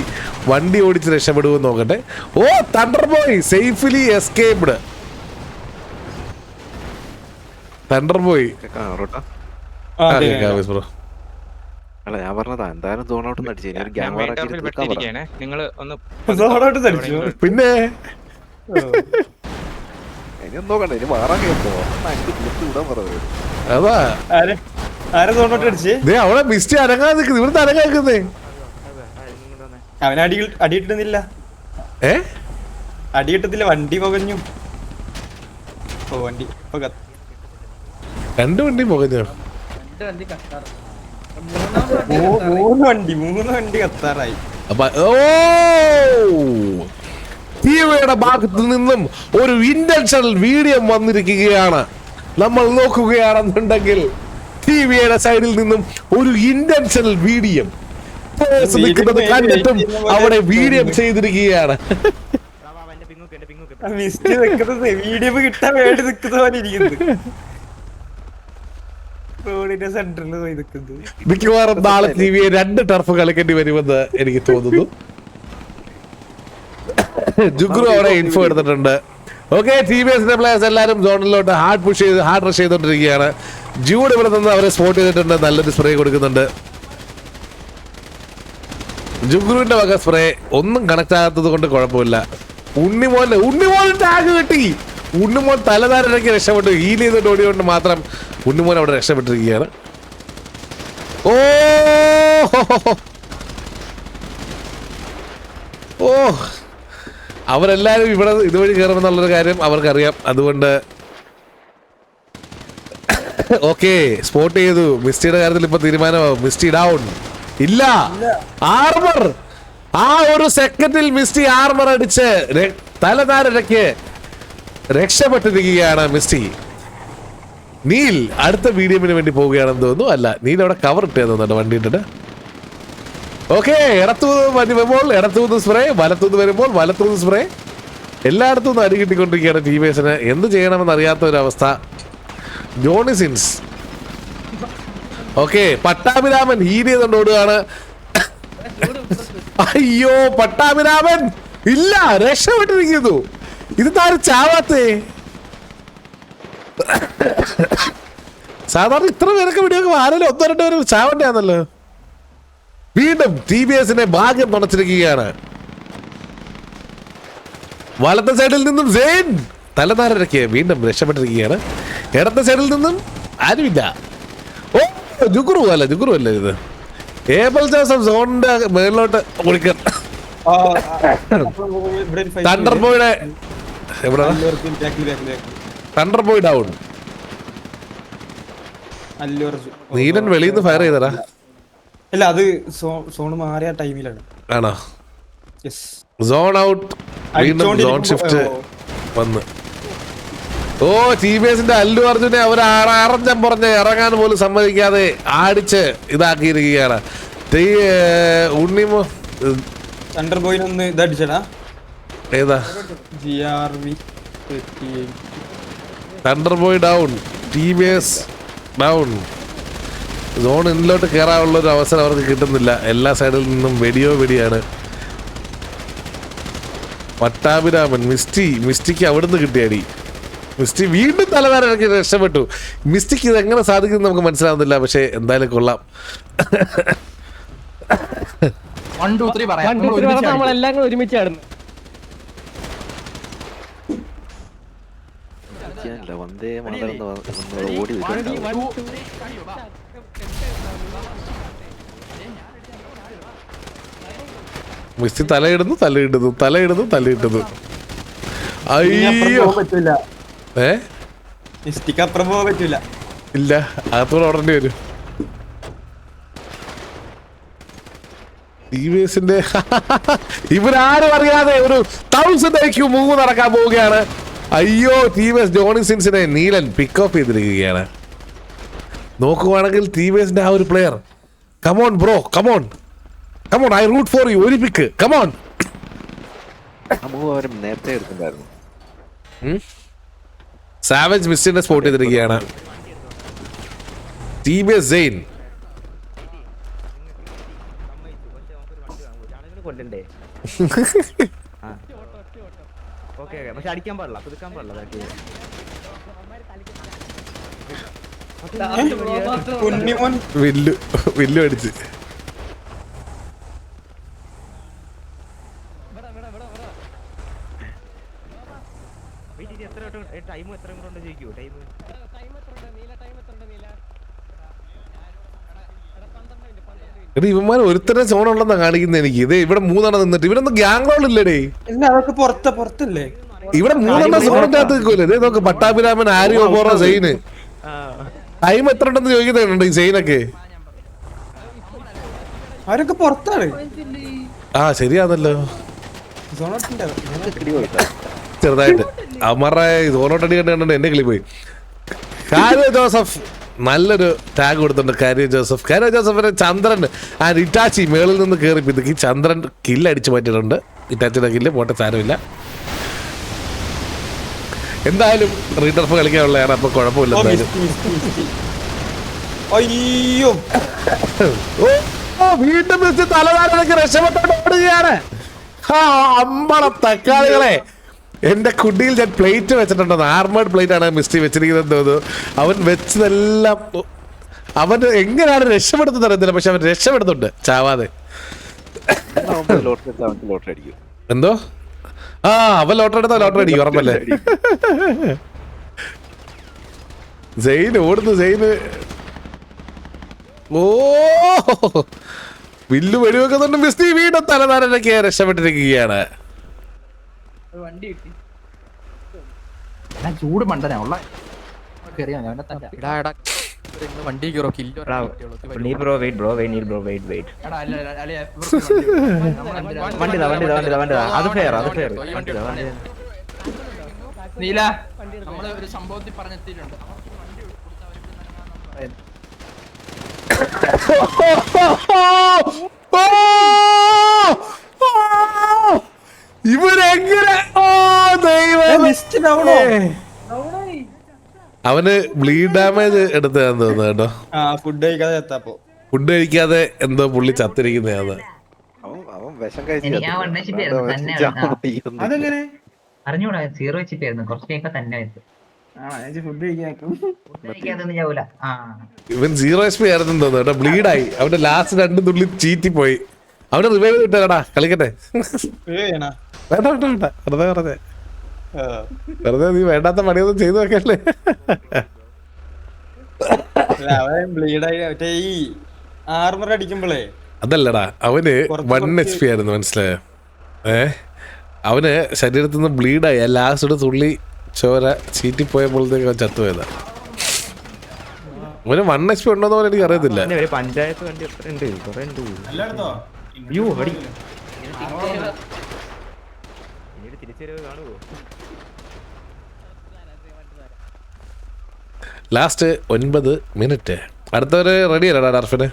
വണ്ടി ഓടിച്ച് രക്ഷപ്പെടുമെന്ന് നോക്കട്ടെ. ഓ, Thunder Boy safely escaped. Thunder Boy bro. അല്ല, ഞാൻ പറഞ്ഞതാ എന്തായാലും സോൺ ഔട്ട് അടിച്ചു. പിന്നെ ഇനി നോക്കണ്ട, ഇനി മാറാൻ കേട്ടോ. വിടാൻ പറഞ്ഞു. അതാ അവിടെ മിസ്റ്റ് അനങ്ങാൻ നിൽക്കുന്നത്. ഇവിടുത്തെ അനങ്ങാക്കുന്നേ. അവൻ അടിയിട്ടിരുന്നില്ല. അടിയിട്ടത്തില്ല, വണ്ടി പുകഞ്ഞു. ഓ, വണ്ടി രണ്ട് വണ്ടി പുകഞ്ഞോ? മൂന്ന് വണ്ടി കത്താറായി. അപ്പൊ ഓ, ടിവിയുടെ ഭാഗത്ത് നിന്നും ഒരു ഇന്റൻഷണൽ വീഡിയോ വന്നിരിക്കുകയാണ്. നമ്മൾ നോക്കുകയാണെന്നുണ്ടെങ്കിൽ ടിവിയുടെ സൈഡിൽ നിന്നും ഒരു ഇന്റൻഷണൽ വീഡിയോ നിൽക്കുന്നത് കണ്ടിട്ടും അവിടെ വീഡിയോ ചെയ്തിരിക്കുകയാണ്. വീഡിയോ കിട്ടാൻ വേണ്ടി നിൽക്കുന്ന പോലെ ഇരിക്കുന്നു. റോഡിന്റെ സെന്ററിൽ പോയി നിൽക്കുന്നത്. മിക്കവാറും നാളെ ടിവിയെ 2 ടർഫ് കളിക്കേണ്ടി വരുമെന്ന് എനിക്ക് തോന്നുന്നു. ജുഗ്രു അവിടെ ഇൻഫോ എടുത്തിട്ടുണ്ട്. ഓക്കെ, TBSന്റെ പ്ലേയേഴ്സ് എല്ലാവരും സോണിലോട്ട് ഹാർഡ് റഷ് ചെയ്തോണ്ടിരിക്കുകയാണ്. ജൂഡ് ഇവിടെ നിന്ന് അവരെ സ്പോട്ട് ചെയ്തിട്ടുണ്ട്. നല്ലൊരു സ്പ്രേ കൊടുക്കുന്നുണ്ട്. ജുഗ്രുവിന്റെ വക സ്പ്രേ ഒന്നും കണക്ട് ആകാത്തത് കൊണ്ട് കുഴപ്പമില്ല. ഉണ്ണിമോൻ ടാഗ് കിട്ടി. ഉണ്ണിമോൻ തലധാരയ്ക്ക് രക്ഷപ്പെട്ടു. ഹീൽ ചെയ്തിട്ട് ഓടിയോണ്ട് മാത്രം ഉണ്ണിമോൻ അവിടെ രക്ഷപ്പെട്ടിരിക്കുകയാണ്. ഓ ഓ, അവരെല്ലാരും ഇവിടെ ഇതുവഴി കയറുമെന്നുള്ളൊരു കാര്യം അവർക്കറിയാം. അതുകൊണ്ട് ഓക്കെ, സ്പോട്ട് ചെയ്തു. മിസ്റ്റിയുടെ കാര്യത്തിൽ ഇപ്പൊ തീരുമാനമാവും. Misty down. ഇല്ല. ആർമർ ആ ഒരു സെക്കൻഡിൽ മിസ്റ്റി ആർമർ അടിച്ച് തലനാരിഴയ്ക്ക് രക്ഷപ്പെട്ടിരിക്കുകയാണ് മിസ്റ്റി. നീൽ അടുത്ത വീഡിയോമിന് വേണ്ടി പോവുകയാണെന്ന് തോന്നുന്നു. അല്ല, നീൽ അവിടെ കവർ ഇട്ടേ തോന്നുന്നുണ്ട്, വണ്ടി ഇട്ടിട്ട്. ഓക്കെ, ഇടത്തുനിന്ന് വണ്ടി വരുമ്പോൾ ഇടത്തുനിന്ന് സ്പ്രേ, വലത്തുനിന്ന് വരുമ്പോൾ വലത്തുനിന്ന് സ്പ്രേ, എല്ലായിടത്തു നിന്നും അടി കിട്ടിക്കൊണ്ടിരിക്കുകയാണ് ടീമേഴ്സിന്. എന്ത് ചെയ്യണമെന്ന് അറിയാത്ത ഒരവസ്ഥ. Johnny Sins okay, Pattabhiraman heal ചെയ്തുകൊണ്ട് ഓടുകയാണ്. അയ്യോ, പട്ടാഭിരാമൻ ഇല്ല, രക്ഷപ്പെട്ടിരിക്കുന്നു. ഇത് താരം ചാവാത്തേ. സാധാരണ ഇത്ര പേരൊക്കെ വീഡിയോ ആരല്ലോ ഒന്നോ രണ്ടോ പേര് ചാവണ്ടാന്നല്ലോ. വീണ്ടും TBSന്റെ ഭാഗ്യം തുണച്ചിരിക്കുകയാണ്. വലത്തെ സൈഡിൽ നിന്നും സെയിൻ തലനാരയ്ക്ക് വീണ്ടും രക്ഷപ്പെട്ടിരിക്കുകയാണ്. ഇടത്തെ സൈഡിൽ നിന്നും ആരുമില്ല. ഓ, ജുഗുറു അല്ല ഇത് ഏബൽ ജോസഫ് സോണിന്റെ മേളിലോട്ട് കുളിക്കാൻ. തണ്ടർ ബോയുടെ എവിടെ? Thunder Boy down. നീലൻ വെളിയിൽ നിന്ന് ഫയർ ചെയ്തടാ. അല്ല, അത് സോൺ മാറിയ ടൈമിലാണ്. ആണോ? Zone out. വീണ്ടും സോൺ ഷിഫ്റ്റ് വന്ന്. ഓ, TBSന്റെ അല്ലു അർജുനെ അവർ അറഞ്ഞം പറഞ്ഞ് ഇറങ്ങാൻ പോലും സമ്മതിക്കാതെ ആടിച്ച് ഇതാക്കിയിരിക്കുകയാണ്. ഉണ്ണിമോ തണ്ടർ ബോയിന് ഒന്ന് ഇതടിച്ചടാ. ഏതാ? GRV Thunder Boy down, TBS down. Zone ഇന്നിലോട്ട് കയറാനുള്ള ഒരു അവസരം അവർക്ക് കിട്ടുന്നില്ല. എല്ലാ സൈഡിൽ നിന്നും വെടിയാണ്. പട്ടാഭിരാമൻ മിസ്റ്റിക്ക് അവിടുന്ന് കിട്ടിയടി. മിസ്റ്റി വീണ്ടും തലവേദനയ്ക്ക് രക്ഷപ്പെട്ടു. മിസ്റ്റിക്ക് ഇത് എങ്ങനെ സാധിക്കും നമുക്ക് മനസ്സിലാവുന്നില്ല. പക്ഷെ എന്തായാലും കൊള്ളാം. നമ്മളെല്ലാം കൂടെ ഒരുമിച്ചായിരുന്നു. വന്ദേ മാതരം ഓടി വരുന്നുണ്ടാവും. മിസ്റ്റി തലയിടുന്നു. അയ്യോ, അപ്പുറം പോകാൻ പറ്റൂല. ഇല്ല, അകത്തോടെ ഓടേണ്ടി വരും. TBSന്റെ ഇവരാരും അറിയാതെ ഒരു 1000 IQ മൂവ് നടക്കാൻ പോവുകയാണ്. അയ്യോ, TBS ജോണി സിൻസിനെ നീലൻ പിക്ക് ഓഫ് ചെയ്തിരിക്കുകയാണ്. നോക്കുവാണെങ്കിൽ TBSന്റെ ആ ഒരു player, come on bro, come on I root for you, ഒരു പിക്ക്, കമോൺ. അവരും നേരത്തെ എടുത്തിട്ടുണ്ടായിരുന്നു. സാവേജ് മിസ്സിനെ സ്പോട്ട് ചെയ്തിരിക്കുകയാണ്. TBS സെയിൻ കൊല്ലണ്ടേ? ഓക്കെ, പക്ഷെ അടിക്കാൻ പാടില്ല, പുതുക്കാൻ പാടില്ല. വില്ലു അടിച്ച്. ടൈം എത്ര കൊണ്ട് ചോദിക്കൂ? ഇവന്മാർ ഒരുത്തരം സോൺ ഉണ്ടെന്നാ കാണിക്കുന്നത് എനിക്ക്. ഇത് ഇവിടെ 3 നിന്നിട്ട് ഇവരൊന്നും ഗ്യാങ് റോൾ ഇല്ലടേ. അതൊക്കെ പുറത്തല്ലേ? ഇവിടെ 3 സോണിന്റെ അകത്ത് നിൽക്കൂല്ലേ? ഇതേ നോക്ക്, പട്ടാഭിരാമൻ, ആര്യോ ബോറോ, സെയിന്. ടൈം എത്ര ഉണ്ടെന്ന് ചോദിക്കുന്നുണ്ട് ഈ സെയിനൊക്കെ. അവരൊക്കെ പുറത്താണ്. ആ, ശരിയാണല്ലോ. ചെറുതായിട്ട് അവന്മാരുടെ സോണോട്ടടി കണ്ടിട്ടുണ്ട്. എന്റെ കിളി പോയി. കാര്യ ജോസഫ് നല്ലൊരു ടാഗ് കൊടുത്തിട്ടുണ്ട്. കാര്യ ജോസഫിന് ചന്ദ്രൻ ആൻഡ് ഇറ്റാച്ചി മേളിൽ നിന്ന് കയറി പിതുക്കി ചന്ദ്രൻ കില്ലടിച്ചു മാറ്റിയിട്ടുണ്ട്. ഇറ്റാച്ചിയുടെ കില്ല് പോട്ടെ, സാരമില്ല. എന്തായാലും റീടർഫ് കളിക്കാനുള്ളതാണ്, അപ്പൊ കുഴപ്പമില്ല. എന്തായാലും അയ്യോ, വീണ്ടും തലവാരൊക്കെ രക്ഷപ്പെട്ടോണ്ട് ഓടുകയാണ്. അമ്പള തക്കാളികളെ, എന്റെ കുടിയിൽ ഞാൻ പ്ലേറ്റ് വെച്ചിട്ടുണ്ടോ? ആർമേഡ് പ്ലേറ്റ് ആണ് മിസ്റ്റി വെച്ചിരിക്കുന്നത് തോന്നുന്നു. അവൻ വെച്ചതെല്ലാം അവൻ എങ്ങനെയാണ് രക്ഷപ്പെടുത്തുന്നത് അറിയത്തില്ല. പക്ഷെ അവൻ രക്ഷപ്പെടുന്നുണ്ട് ചാവാതെ. എന്തോ? ആ, അവൻ ലോട്ടറി എടുത്താൽ ലോട്ടറി അടിക്കും, ഉറപ്പല്ലേ? സെയിന് ഓടുന്നു. ഓ, വില്ലു വെടിവെക്കുന്നുണ്ട്. മിസ്റ്റി വീണ്ടും തലനാരൊക്കെ രക്ഷപ്പെട്ടിരിക്കുകയാണ്. ചൂട് മണ്ടനാ ഉള്ള വണ്ടി കയറോ കില്ലോ നീ bro wait bro wait bro wait വണ്ടിതാ അത് ഫെയർ വണ്ടിതാ നീല നമ്മള് ഒരു സംഭവത്തിൽ പറഞ്ഞെത്തിയിട്ടുണ്ട്. ഇവരെങ്ങനെ അവന് ബ്ലീഡ് ഡാമേജ് എടുത്തതാന്ന് തോന്നുന്നു കേട്ടോ. ഫുഡ് കഴിക്കാതെ എത്താപ്പോ ഫുഡ് കഴിക്കാതെ എന്തോ പുള്ളി ചത്തിരിക്കുന്നതാണ്. അവൻ വിഷം എനിക്ക് ആ വണ്ണശിപ്പ് ആയിരുന്നു തന്നെ കഴിച്ചു. അതെങ്ങനെ അറിഞ്ഞൂടാ 0 HP ആയിരുന്നു കുറച്ചൊക്കെ തന്നെ ആയിരുന്നു ഫുഡ് കഴിക്കാൻ എനിക്കതൊന്നും ചാവൂല. ആ ഇവൻ 0 HP ആയിരുന്നു തോന്നുന്നു കേട്ടോ. ബ്ലീഡായി അവന്റെ ലാസ്റ്റ് 2 തുള്ളി ചീറ്റി പോയി. അവന് റിവൈവ് കിട്ടാടാ കളിക്കട്ടെ. വേണ്ട വേണ്ട വേണ്ട വെറുതെ നീ വേണ്ടാത്ത പണിയൊന്നും ചെയ്തു വെക്കല്ലേ. ഈ ആർമർ അടിക്കുമ്പോഴേ അതല്ലടാ അവന് 1 HP ആയിരുന്നു മനസ്സിലായോ. അവന് ശരീരത്തിൽ നിന്ന് ബ്ലീഡായി. ലാസ്റ്റ് തുള്ളി ചോര ചീറ്റിപ്പോയപ്പോഴത്തേക്ക് അവൻ ചത്തുപോയതാ. അവന് 1 HP ഉണ്ടോന്ന് പോലെ എനിക്ക് അറിയത്തില്ല. ഒരു പഞ്ചായത്ത് വണ്ടി എത്ര ഉണ്ട് കുറെ ഉണ്ട്. അയ്യോ അടി തിരിച്ചുവരവ് കാണുവോ. Last 9 minute. അടുത്തവര് റെഡി അല്ലടാ ഡർഫിന്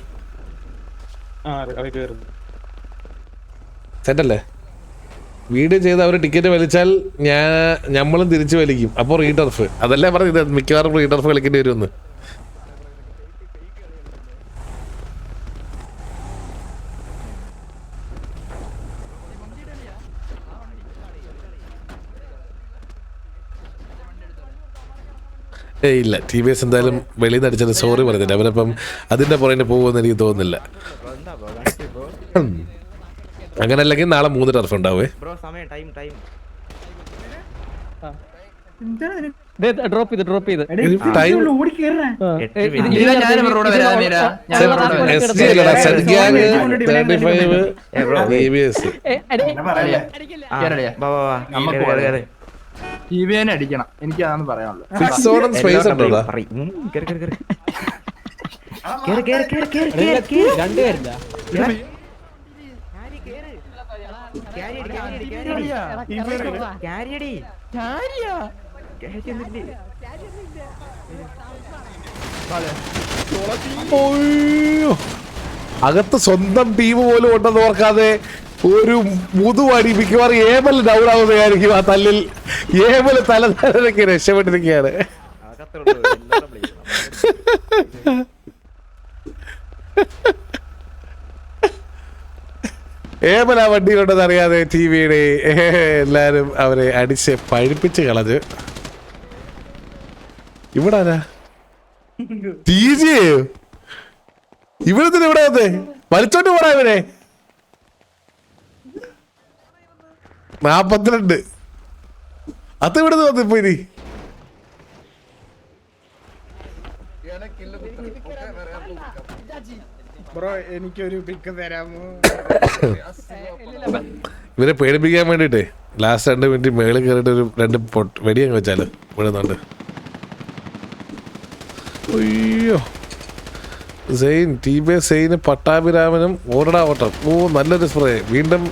സെറ്റല്ലേ. വീഡിയോ ചെയ്ത് അവർ ടിക്കറ്റ് വലിച്ചാൽ ഞമ്മളും തിരിച്ചു വലിക്കും. അപ്പോൾ റീടർഫ് അതല്ലേ പറഞ്ഞത് മിക്കവാറും റീടർഫ് കളിക്കേണ്ടി വരുമെന്ന്. ഇല്ല TVS എന്തായാലും വെളിയിൽ നിന്ന് അടിച്ചത് സോറി പറഞ്ഞില്ല. അവനപ്പം അതിന്റെ പുറകെ പോകുമെന്ന് എനിക്ക് തോന്നുന്നില്ല. അങ്ങനെ അല്ലെങ്കിൽ നാളെ 3 ടർഫ് ഉണ്ടാവേ. ഡ്രോപ്പ് ചെയ്ത് അടിക്കണം. എനിക്ക് അതാണ് പറയാനുള്ളത്. ഫിക്സ് ഓൺ സ്പേസ് ഉണ്ടോടാ? അകത്ത് സ്വന്തം ടീം പോലും ഉണ്ടെന്ന് ഓർക്കാതെ ഒരു മുതുവടി മിക്കവാറും ഏമൽ ഡൗൺ ആവുന്നതായിരിക്കും. ആ തല്ലിൽ ഏമൽ തലധാരക്ക് രക്ഷപ്പെട്ടിരിക്കുകയാണ്. ഏമൽ ആ വണ്ടി കൊണ്ടെന്ന് അറിയാതെ TVയുടെ എല്ലാരും അവരെ അടിച്ച് പഴിപ്പിച്ച് കളഞ്ഞ്. ഇവിടെ ഇവിടെ വന്നേ വലിച്ചോണ്ട് പോടാ ഇവനെ. 42 അത് ഇവിടെ വന്നു. ഇപ്പൊ ഇനി ബ്രോ എനിക്കൊരു പിക്ക് തരാമോ? ഇവരെ പേടിപ്പിക്കാൻ വേണ്ടിട്ടേ ലാസ്റ്റ് 2 മിനിറ്റ് മേളിൽ കയറിയിട്ട് ഒരു 2 വെടി അങ്ങ് വെച്ചാലോ വിടുന്നുണ്ട്. അയ്യോ സെയിൻ TVS സെയിന് പട്ടാഭിരാമനും ഓരടാ ഓട്ടം. നല്ലൊരു സ്പ്രേ. വീണ്ടും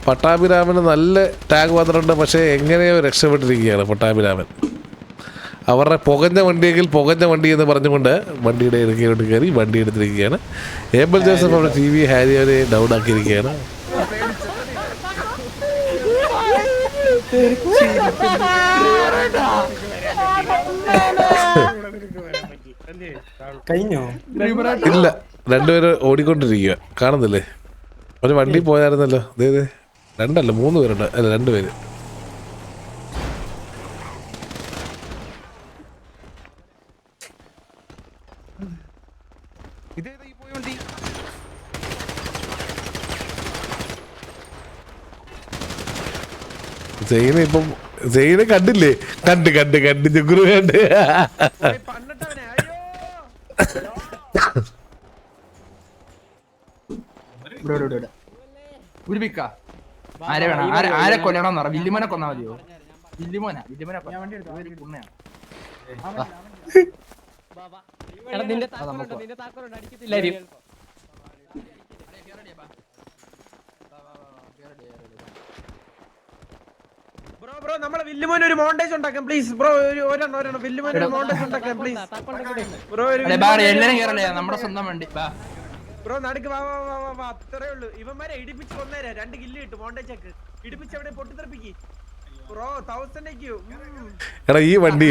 പട്ടാഭിരാമന് നല്ല ടാഗ് വന്നിട്ടുണ്ട്. പക്ഷേ എങ്ങനെയോ രക്ഷപ്പെട്ടിരിക്കുകയാണ് പട്ടാഭിരാമൻ. അവരുടെ പുകഞ്ഞ വണ്ടിയെങ്കിൽ പുകഞ്ഞ വണ്ടി എന്ന് പറഞ്ഞുകൊണ്ട് വണ്ടിയുടെ ഇടയ്ക്കോട്ട് കയറി വണ്ടി എടുത്തിരിക്കുകയാണ്. ഏബൽ ജോസഫ് അവരുടെ TV ഹാരി അവരെ ഡൗൺ ആക്കിയിരിക്കുകയാണ്. ഇല്ല 2 പേര് ഓടിക്കൊണ്ടിരിക്കുക കാണുന്നില്ലേ. ഒരു വണ്ടി പോയായിരുന്നല്ലോ. 2 അല്ല 3 പേരുണ്ട്. അല്ല 2 പേര്. സെയിന് ഇപ്പം സെയിനെ കണ്ടില്ലേ? കണ്ട് ജുഗുറു കണ്ട്. ആരെ കൊല്ലണം വില്ലിമോനെ കൊന്നാ മതിയോ? വില്ലിമോനെ ബ്രോ നമ്മളെ വില്ലുമോൻ ഒരു മോണ്ടേജ് ഉണ്ടാക്കാം പ്ലീസ് ബ്രോ. ഒരെണ്ണം വില്ലുമോൻ ഒരു മോണ്ടേജ് ഉണ്ടാക്കാം പ്ലീസ് ബ്രോ. നമ്മുടെ സ്വന്തം വണ്ടി ബ്രോ നടുക്ക് വാ വാ വാ വാ വാ. അത്രേ ഉള്ളൂ. ഇവന്മാരെ ഇടിപ്പിച്ച് കൊന്നേരാ. 2 കില്ല് കിട്ടും മോണ്ടേജൊക്കെ ഇടിപ്പിച്ച് അവിടെ പൊട്ടിത്തെറിപ്പിക്ക് ബ്രോ. 1000 IQ. എടാ ഈ വണ്ടി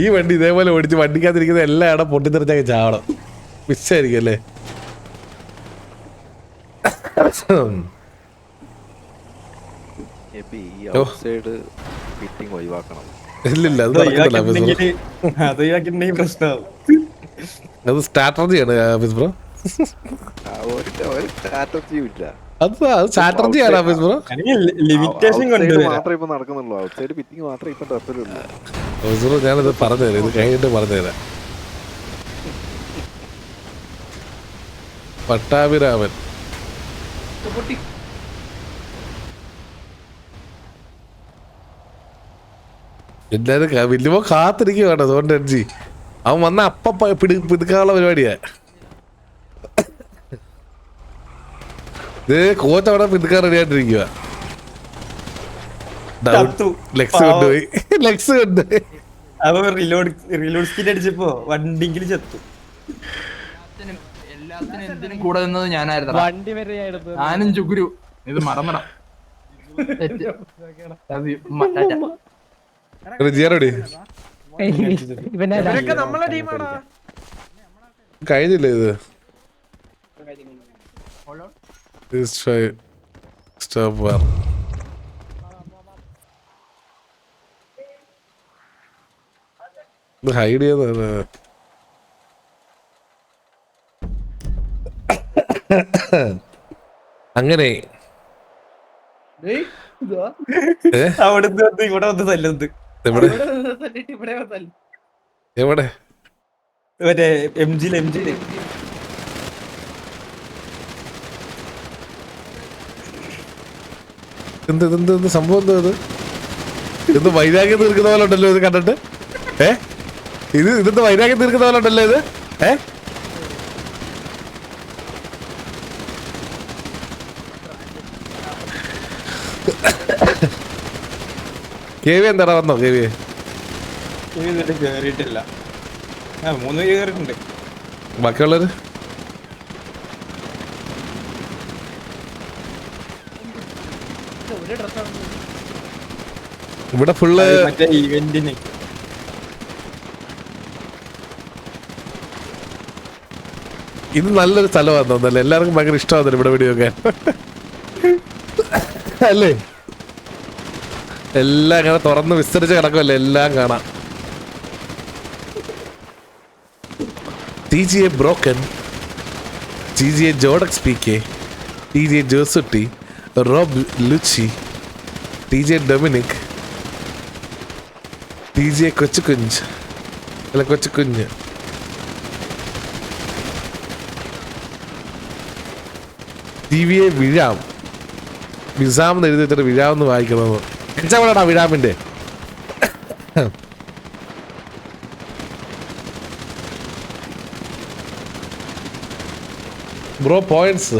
ഈ വണ്ടി ഇതേപോലെ ഓടിച്ച് വണ്ടിക്കകത്തിരിക്കുന്ന എല്ലാ ഇടം പൊട്ടിത്തെറിച്ചൊക്കെ ചാവണം. മിസ്സായിരിക്കും അല്ലേ? എബി ഈ ഔട്ട്സൈഡ് ഫിറ്റിംഗ് ഒഴിവാക്കണം. ഇല്ലില്ല അത് നടക്കത്തില്ല പ്രശ്നമാവും. അത് സ്ട്രാറ്റജിയാണ് ഹാഫിസ് ബ്രോ. ഒരു സ്ട്രാറ്റജിയും ഇല്ല. അത് സ്ട്രാറ്റജിയാണ് ഹാഫിസ് ബ്രോ. ലിമിറ്റേഷൻ മാത്രമേ ഇപ്പൊ നടക്കുന്നുള്ളൂ. ഔട്ട്സൈഡ് ഫിറ്റിംഗ് മാത്രമേ ഇപ്പൊ ടർഫിലുള്ളൂ. ഹാഫിസ് ബ്രോ ഞാനത് പറഞ്ഞുതരാം. ഇത് കഴിഞ്ഞിട്ട് പറഞ്ഞുതരാം. പട്ടാഭിരാമൻ എല്ലാരും വലിയ കാത്തിരിക്കുവാണ്. അതുകൊണ്ട് എൻജി അവൻ വന്ന അപ്പ പിടുക്കാനുള്ള പരിപാടിയാ. ഇത് കോച്ച് അവിടെ പിടുക്കാൻ റെഡി ആയിട്ടിരിക്കുക. ലെക്സ് കൊണ്ടുപോയി. ലെക്സ് കൊണ്ടുപോയി. റീലോഡ് സ്കിൽ അടിച്ചപ്പോ വണ്ടിങ്കിലും ചത്തു. എല്ലാത്തിനും എന്തിനും കൂടെ നിന്നത് ഞാനായിരുന്നു. ഞാനും ചുഗുരു ഇത് മറന്നട ജിയാറോടി ഇവരൊക്കെ നമ്മളെ ടീമാടാ. കഴിഞ്ഞില്ലേ ഇത്? സ്റ്റോപ്പ് വാർ. ഇത് ഹൈഡ് ചെയ്യുന്ന അങ്ങനെ അവിടുന്ന് ഇവിടെ വന്ന് തല്ലുന്നത്. എവിടെ എവിടെ മറ്റേ എംജിയില് എന്ത് സംഭവം എന്താ ഇത്? ഇന്ന് വൈരാഗ്യം തീർക്കുന്ന പോലെ ഉണ്ടല്ലോ ഇത് കണ്ടിട്ട്. ഇതെന്ത് വൈരാഗ്യം തീർക്കുന്ന പോലെ ഉണ്ടല്ലോ ഇത്. കേവി എന്താടാ വന്നോ? കേവി കേറിയിട്ടില്ല. 3 കേറിയിട്ടുണ്ട്. ബാക്കിയുള്ളവര് ഇവിടെ ഫുള്ള് മറ്റേ ഇവന്റിന് ഇത് നല്ലൊരു സ്ഥലമാണെന്ന് തോന്നുന്നല്ലേ? എല്ലാവർക്കും ഭയങ്കര ഇഷ്ടമാകുന്നല്ലോ ഇവിടെ വീഡിയോ ഒക്കെ അല്ലേ? എല്ലാം ഇങ്ങനെ തുറന്ന് വിസ്തരിച്ച് കിടക്കുമല്ലേ? എല്ലാം കാണാം. TGA Broken, TGA Jodex PK, TGA Josutti, Rob Lucci, TGA Dominic, TGA കൊച്ചുകുഞ്ച് അല്ല കൊച്ചുകുഞ്ഞ്, TVA വിഴാം, വിസാം എന്ന് എഴുതിയിട്ട് വിഴാം എന്ന് വായിക്കുന്നത്. എച്ചാടാ വിഴാമിന്റെ ബ്രോ പോയിന്റ്സ്